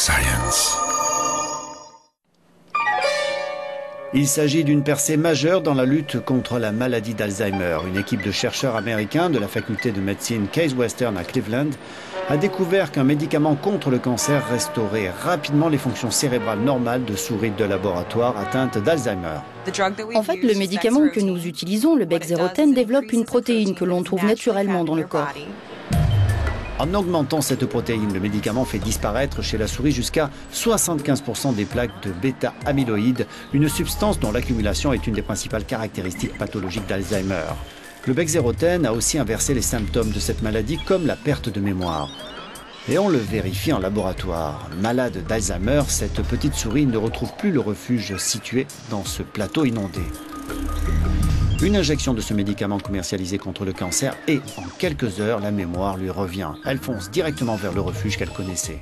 science. Il s'agit d'une percée majeure dans la lutte contre la maladie d'Alzheimer. Une équipe de chercheurs américains de la faculté de médecine Case Western à Cleveland a découvert qu'un médicament contre le cancer restaurait rapidement les fonctions cérébrales normales de souris de laboratoire atteintes d'Alzheimer. En fait, le médicament que nous utilisons, le bexarotène, développe une protéine que l'on trouve naturellement dans le corps. En augmentant cette protéine, le médicament fait disparaître chez la souris jusqu'à 75% des plaques de bêta-amyloïdes, une substance dont l'accumulation est une des principales caractéristiques pathologiques d'Alzheimer. Le bexarotène a aussi inversé les symptômes de cette maladie, comme la perte de mémoire. Et on le vérifie en laboratoire. Malade d'Alzheimer, cette petite souris ne retrouve plus le refuge situé dans ce plateau inondé. Une injection de ce médicament commercialisé contre le cancer et, en quelques heures, la mémoire lui revient. Elle fonce directement vers le refuge qu'elle connaissait.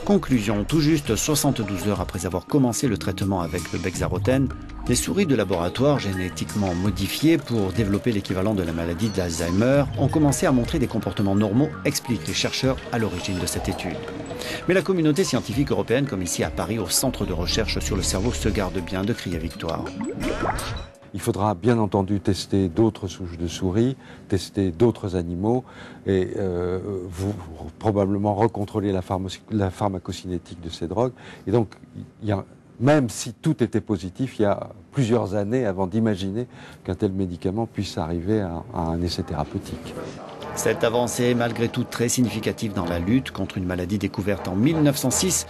Conclusion, tout juste 72 heures après avoir commencé le traitement avec le bexarotène, les souris de laboratoire génétiquement modifiées pour développer l'équivalent de la maladie d'Alzheimer ont commencé à montrer des comportements normaux, expliquent les chercheurs à l'origine de cette étude. Mais la communauté scientifique européenne, comme ici à Paris, au centre de recherche sur le cerveau, se garde bien de crier victoire. Il faudra bien entendu tester d'autres souches de souris, tester d'autres animaux et probablement recontrôler la pharmacocinétique de ces drogues. Et donc, même si tout était positif, il y a plusieurs années avant d'imaginer qu'un tel médicament puisse arriver à un essai thérapeutique. Cette avancée est malgré tout très significative dans la lutte contre une maladie découverte en 1906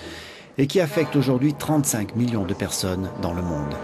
et qui affecte aujourd'hui 35 millions de personnes dans le monde.